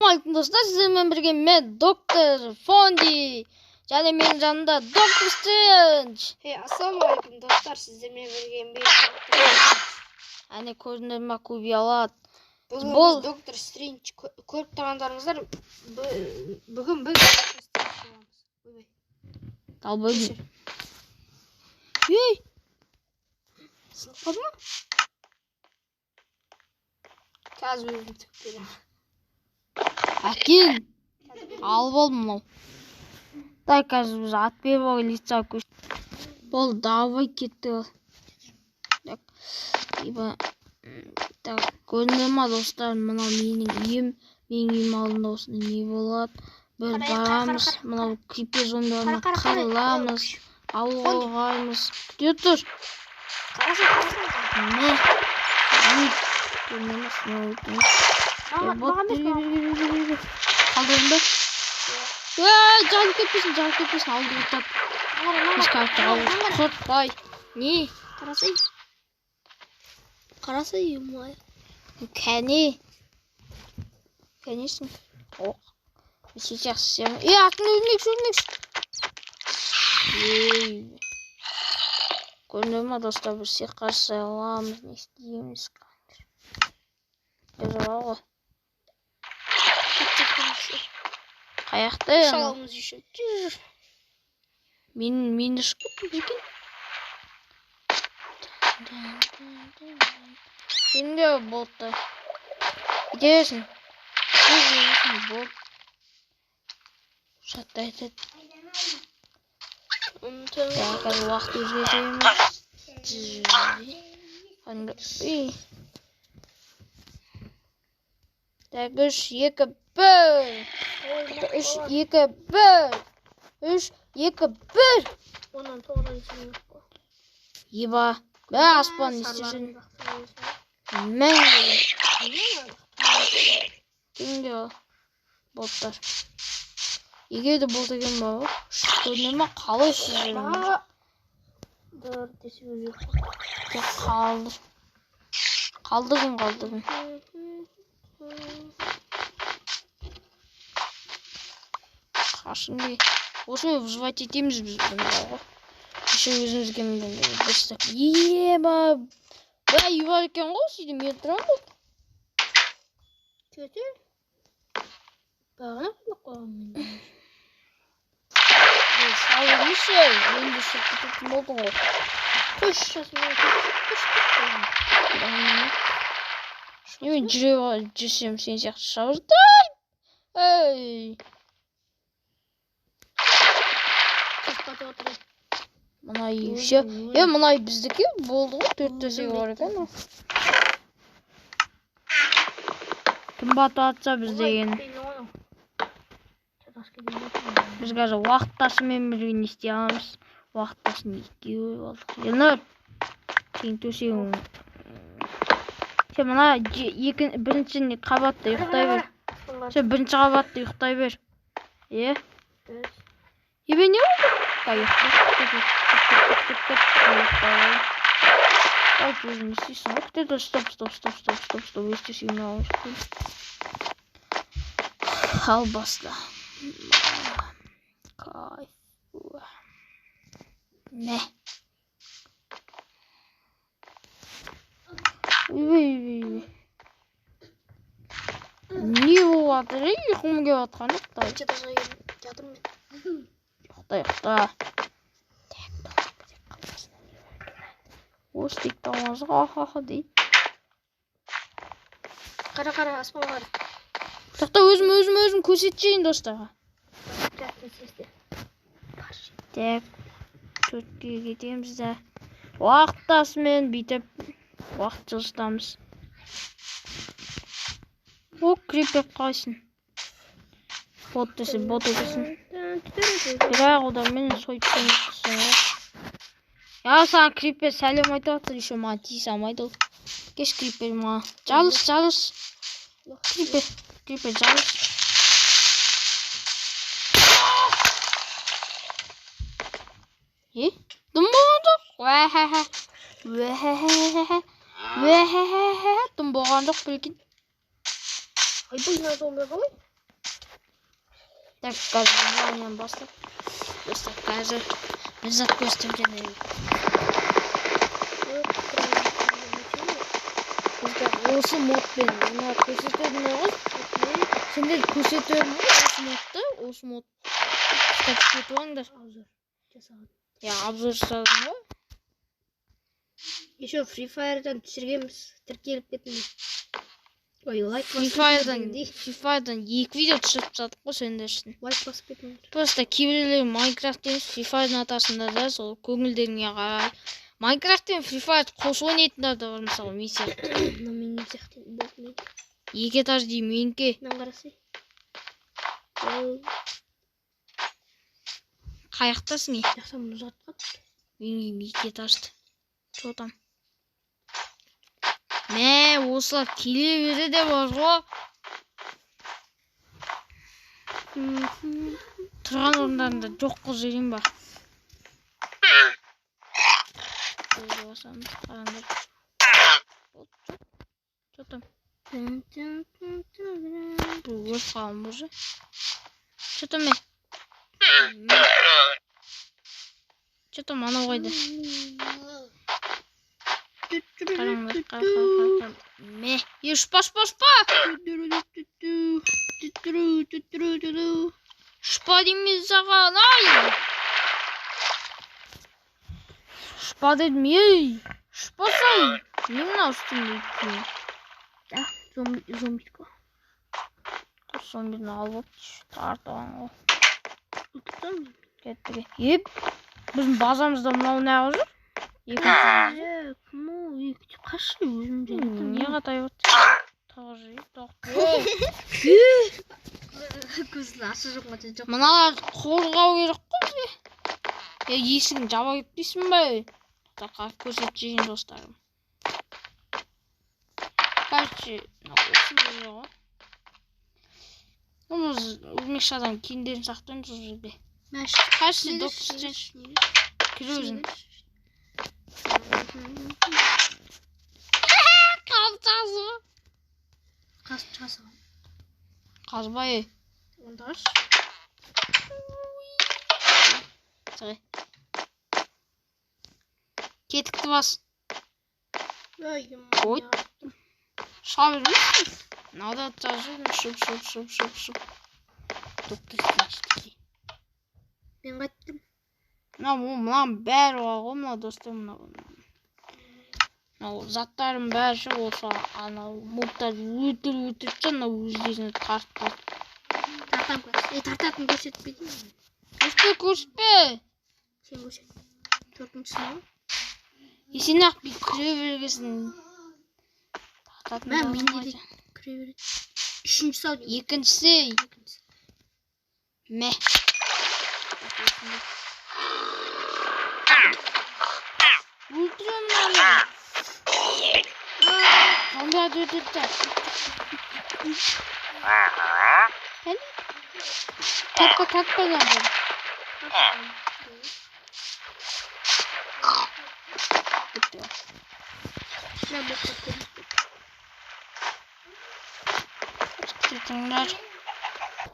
Ассалаумағалейкум достар, сіздермен бірге мен доктор Фонди және менің жанымда доктор Стрэндж. Ассалаумағалейкум достар, сіздермен бірге мен Әне көрдіңдер ме, көбей алады. Бүгін доктор Стрэндж көріп тұрғандарыңыздар, бүгін біз доктор Стрэндж боламыз. Талбайдың. Ей! Сынып ма? Қазір өзім тік берем. Әкел! Алып алдым мынау. Дай қазір біз ат беріп алып лица көш. Болды, давай кетті. Так, көрдіңдер ма достар, мынау менің үйім. Менің үйім алдында осында не болады? Бір барамыз, мынау крипер зомбиларына қырыламыз, ауылға қараймыз. Күте тұр. Не? Қалдырдың ба? Жарып кетпесін, алды ұтады. Біз картты алып құртпай. Не? Қарасай емай. Кәне. Конечно. Оқ. Сейчас всем. Атын өлмекші. Көрдіңдер ма достар, біз сен қарсы аламыз, не істейміз. Жазалауға. Қаяқты? Шалауымыз үшін. Мені шықпын бекен. Сен де болтты. Кетесің. Сен бол. Шатты айтады. Қазір уақыт өзгертеміз. Так, 3, 2, 1. 3, 2, 1. 3, 2, 1. Онан тоғыран сен жоқ қой. Еба. Бә аспан істесін. Мәңгі. Кімге болттар. Егер де болт екен ба? Көрдіңдер ма? Қалай сіздерін? Dur desem yok. Kaldırın. Şimdi осымен выживать етеміз біз бұндағы. Еще өзімізге біздік. Еба. Бә, үйбар екен ғой, сөйдім еттірім бұл. Көтір? Бағына қылық қойған мен. Салымышы, енді шықты тұтым болдың ғой. Көш жасымен көш қойған. Мен жүрсем сен сияқты шабырдай. Эй. Қоспаты отырайын. Мына үй ше. Мына үй біздікі болды ғой, 4 төсегі бар екен. Кім батып атса біз деген. Біз қазір уақыттасымен бірге не істей аламыз. Уақыттасын екеуі болдық. Елнұр, сен төсегің. Сен мына бірінші қабатта ұйықтай бер. Сен бірінші қабатта ұйықтай бер. Ебе не болды? Ай, өзім істейсің. Күтеді, стоп. Өстесің алып. Ал баста. Кайф. Не. Ой. Не болады? Ұйқым келіп жатқан жоқ. Ұйықта. Остик тамазға ха дейді. Қара, аспан қара. Тақта өзім көрсетшейін достарға. Так, төртке кетеміз де. Уақыттасымен бүйтіп уақыт жылыстамыз. О, крипер қайсын. Бот өтесін. Бірақ одан сойып қойсын. Я саған крипер сәлем айтып атыр, еще маған тиіс алмайды ол. Кеш крипер маған. Жалыс. Крипер жалыс. Дым болған жоқ. Дым болған жоқ білген. Айбой, на зомби қалай? Gazından bastım. Dostlar gazı bizzat göstereceğim. Bizde olsun mod benim. Ona көрсететін oğuz. Сендер көрсететін осы модты. Осы мод. Kitap ketіп алыңдар. Обзор жасаған. Ya обзор жасадым ғой. Еще Free Fire'дан түсіргенбіз. Тіркеліп кетіңдер. Ой, лайк Free Fire'дан 2 видео түсіріп тастадық қой сендер үшін. Лайк басып кетіңдер. Просто кейбіреулер Minecraft емес Free Fire'дың атасында да сол көңілдеріңе қарай. Minecraft пен Free Fire қосып ойнайтындар да бар мысалы мен сияқты. Но мен не сияқты. 2 этаж деймін менікі. Мен қарасай. Қаяқтасың е? Жақсам ұзатқан. Мен 2 этажды. Что там? Мә, осылар келе берді де бар ғой. Тұрған орындарында жоқ қыз жерім бар. Көзі басамыз, қараңдар. Что там? Бұл өз қалым бұл же. Что там мен? Что там анау қайда? Қараңдар, қар. Мә, ұшпа. Ұшпа деймін саған, ай! Ұшпа дедім, ей! Ұшпасай! Не мына үстімде екен? Да, зомбитка. Зомбині алып тартыған ғой. Ұтыптан? Кеттіге. Еп, біздің базамызда мынау не ағы жүр? Кім ол? Қашы өзімде. Не қатай өтті? Тағы Көзін ашы жоқ ма жоқ. Мыналар қорғау керек қой бізге. Есігін жаба кетпейсің бе? Тақап көрсетeceğim достарым. Короче, осы жерде ғой. Умешадан киімдерін сақтаймыз ол жерде. Короче, доктор Стрэндж кіре өзің. Қазбасы. Қазбасы. Қазбай. Онда аш. Сағай. Кетікті бас. Ой. Шыға бермейсің? Надо жазу. Шып. Доктор Стрэндж дейді. Мен қайттым. Мынау бәрі бар ғой, мынау достар, мынау заттарым бәрі шығып олса, анау мобтарды өлтіріп жаңа өздеріне тартып. Тартам көрсет. Тартатын көрсетпейді. Көрсетпе. Сен көрсет. Төртіншісін ал. Сен ақ бір күре бергесін. Мен де күре береді. Үшіншісі ал. Екіншісі. Мә. Өлтірем мені. Зомбият өтетті. Таппа надо.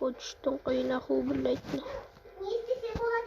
Почтың қойына қу білайтын.